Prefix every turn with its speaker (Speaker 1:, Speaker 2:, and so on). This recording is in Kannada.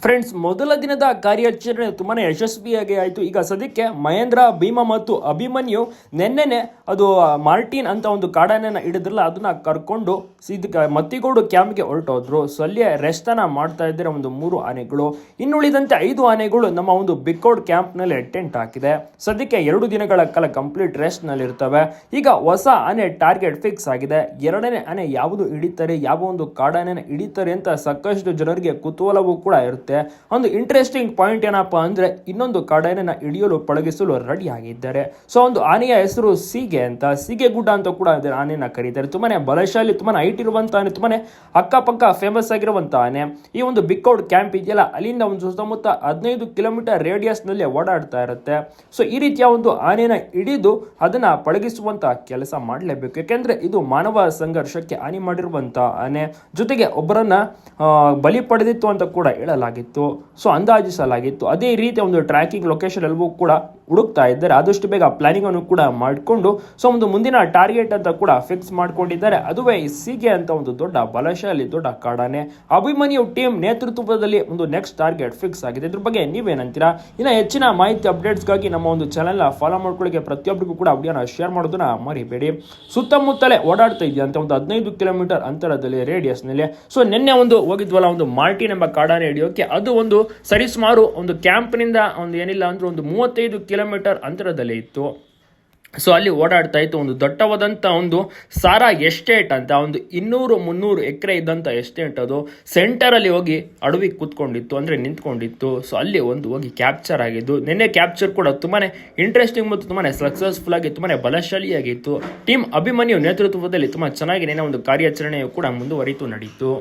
Speaker 1: ಫ್ರೆಂಡ್ಸ್, ಮೊದಲ ದಿನದ ಕಾರ್ಯಾಚರಣೆ ತುಂಬಾ ಯಶಸ್ವಿಯಾಗಿ ಆಯಿತು. ಈಗ ಸದ್ಯಕ್ಕೆ ಮಹೇಂದ್ರ, ಭೀಮಾ ಮತ್ತು ಅಭಿಮನ್ಯು ನೆನ್ನೆನೆ ಅದು ಮಾರ್ಟಿನ್ ಅಂತ ಒಂದು ಕಾಡಾನೆನ ಹಿಡಿದ್ರಲ್ಲ, ಅದನ್ನ ಕರ್ಕೊಂಡು ಮತ್ತಿಗೋಡು ಕ್ಯಾಂಪ್ಗೆ ಹೊರಟೋದ್ರು. ಸೊ ಅಲ್ಲಿ ರೆಸ್ಟ್ ಅನ್ನ ಮಾಡ್ತಾ ಇದ್ದಾರೆ ಒಂದು 3 ಆನೆಗಳು. ಇನ್ನುಳಿದಂತೆ 5 ಆನೆಗಳು ನಮ್ಮ ಒಂದು ಬಿಕ್ಕೋಡ್ ಕ್ಯಾಂಪ್ನಲ್ಲಿ ಟೆಂಟ್ ಹಾಕಿದೆ. ಸದ್ಯಕ್ಕೆ 2 ದಿನಗಳ ಕಾಲ ಕಂಪ್ಲೀಟ್ ರೆಸ್ಟ್ ನಲ್ಲಿ ಇರ್ತವೆ. ಈಗ ಹೊಸ ಆನೆ ಟಾರ್ಗೆಟ್ ಫಿಕ್ಸ್ ಆಗಿದೆ. 2ನೇ ಆನೆ ಯಾವುದು ಹಿಡಿತಾರೆ, ಯಾವ ಒಂದು ಕಾಡಾನೆನ ಹಿಡಿತಾರೆ ಅಂತ ಸಾಕಷ್ಟು ಜನರಿಗೆ ಕುತೂಹಲವೂ ಕೂಡ ಇರುತ್ತೆ. ಒಂದು ಇಂಟ್ರೆಸ್ಟಿಂಗ್ ಪಾಯಿಂಟ್ ಏನಪ್ಪಾ ಅಂದ್ರೆ, ಇನ್ನೊಂದು ಕಾಡಾನೆನ ಹಿಡಿಯಲು ಪಳಗಿಸಲು ರೆಡಿ ಆಗಿದ್ದಾರೆ. ಸೊ ಒಂದು ಆನೆಯ ಹೆಸರು ಸೀಗೆ ಅಂತ, ಸೀಗೆ ಗುಡ್ಡ ಅಂತ ಕೂಡ ಆನೆನ ಕರೀತಾರೆ. ತುಂಬಾನೇ ಬಲಶಾಲಿ, ತುಂಬಾನೇ ಹೈಟ್ ಇರುವಂತ ಆನೆ, ತುಂಬಾನೇ ಅಕ್ಕಪಕ್ಕ ಫೇಮಸ್ ಆಗಿರುವಂತ ಆನೆ. ಈ ಒಂದು ಬಿಕ್ಕೋಡ್ ಕ್ಯಾಂಪ್ ಇದೆಯಲ್ಲ, ಅಲ್ಲಿಂದ ಒಂದು ಸುತ್ತಮುತ್ತ 15 ಕಿಲೋಮೀಟರ್ ರೇಡಿಯಸ್ ನಲ್ಲಿ ಓಡಾಡ್ತಾ ಇರುತ್ತೆ. ಸೊ ಈ ರೀತಿಯ ಒಂದು ಆನೆನ ಹಿಡಿದು ಅದನ್ನ ಪಳಗಿಸುವಂತ ಕೆಲಸ ಮಾಡಲೇಬೇಕು. ಯಾಕೆಂದ್ರೆ ಇದು ಮಾನವ ಸಂಘರ್ಷಕ್ಕೆ ಹಾನಿ ಮಾಡಿರುವಂತ ಆನೆ, ಜೊತೆಗೆ ಒಬ್ಬರನ್ನ ಬಲಿ ಪಡೆದಿತ್ತು ಅಂತ ಕೂಡ ಹೇಳಲಾಗಿತ್ತು. ಸೊ ಅಂದಾಜಿಸಲಾಗಿತ್ತು. ಅದೇ ರೀತಿ ಒಂದು ಟ್ರ್ಯಾಕಿಂಗ್ ಲೊಕೇಶನ್ ಎಲ್ಲವೂ ಕೂಡ ಹುಡುಕ್ತಾ ಇದ್ದಾರೆ. ಆದಷ್ಟು ಬೇಗ ಪ್ಲಾನಿಂಗ್ ಅನ್ನು ಕೂಡ ಮಾಡಿಕೊಂಡು ಸೊ ಒಂದು ಮುಂದಿನ ಟಾರ್ಗೆಟ್ ಅಂತ ಕೂಡ ಫಿಕ್ಸ್ ಮಾಡ್ಕೊಂಡಿದ್ದಾರೆ. ಅದುವೇ ಸೀಗೆ ಅಂತ ಒಂದು ದೊಡ್ಡ ಬಲಶಾಲಿ ದೊಡ್ಡ ಕಾಡಾನೆ. ಅಭಿಮನ್ಯು ಟೀಮ್ ನೇತೃತ್ವದಲ್ಲಿ ಒಂದು ನೆಕ್ಸ್ಟ್ ಟಾರ್ಗೆಟ್ ಫಿಕ್ಸ್ ಆಗಿದೆ. ಇದ್ರ ಬಗ್ಗೆ ನೀವೇನಂತೀರಾ? ಇನ್ನು ಹೆಚ್ಚಿನ ಮಾಹಿತಿ ಅಪ್ಡೇಟ್ಸ್ಗಾಗಿ ನಮ್ಮ ಒಂದು ಚಾನೆಲ್ನ ಫಾಲೋ ಮಾಡ್ಕೊಳ್ಳಿ. ಪ್ರತಿಯೊಬ್ಬರಿಗೂ ಕೂಡ ವಿಡಿಯೋನ ಶೇರ್ ಮಾಡೋದನ್ನ ಮರಿಬೇಡಿ. ಸುತ್ತಮುತ್ತಲೇ ಓಡಾಡ್ತಾ ಇದೆಯಾ ಅಂತ ಒಂದು 15 ಕಿಲೋಮೀಟರ್ ಅಂತರದಲ್ಲಿ ರೇಡಿಯಸ್ ನಲ್ಲಿ. ಸೊ ನಿನ್ನೆ ಒಂದು ಹೋಗಿದ್ವಲ್ಲ ಒಂದು ಮಾರ್ಟಿನ್ ಎಂಬ ಕಾಡಾನೆ ಹಿಡಿಯೋಕೆ, ಅದು ಒಂದು ಸರಿಸುಮಾರು ಒಂದು ಕ್ಯಾಂಪ್ನಿಂದ ಒಂದು ಏನಿಲ್ಲ ಅಂದ್ರೆ ಒಂದು 35 ಕಿಲೋಮೀಟರ್ ಅಂತರದಲ್ಲಿ ಇತ್ತು. ಸೊ ಅಲ್ಲಿ ಓಡಾಡ್ತಾ ಇತ್ತು. ಒಂದು ದಟ್ಟವಾದಂಥ ಒಂದು ಸಾರಾ ಎಸ್ಟೇಟ್ ಅಂತ ಒಂದು 200-300 ಎಕರೆ ಇದ್ದಂಥ ಎಸ್ಟೇಟ್, ಅದು ಸೆಂಟರಲ್ಲಿ ಹೋಗಿ ಅಡವಿ ಕೂತ್ಕೊಂಡಿತ್ತು, ಅಂದರೆ ನಿಂತ್ಕೊಂಡಿತ್ತು. ಸೊ ಅಲ್ಲಿ ಒಂದು ಹೋಗಿ ಕ್ಯಾಪ್ಚರ್ ಆಗಿದ್ದು. ನಿನ್ನೆ ಕ್ಯಾಪ್ಚರ್ ಕೂಡ ತುಂಬಾ ಇಂಟ್ರೆಸ್ಟಿಂಗ್ ಮತ್ತು ತುಂಬಾ ಸಕ್ಸಸ್ಫುಲ್ ಆಗಿ ತುಂಬಾ ಬಲಶಾಲಿಯಾಗಿತ್ತು. ಟೀಮ್ ಅಭಿಮನ್ಯು ನೇತೃತ್ವದಲ್ಲಿ ತುಂಬ ಚೆನ್ನಾಗಿ ನಿನ್ನೆ ಒಂದು ಕಾರ್ಯಾಚರಣೆಯು ಕೂಡ ಮುಂದುವರಿತು ನಡೀತು.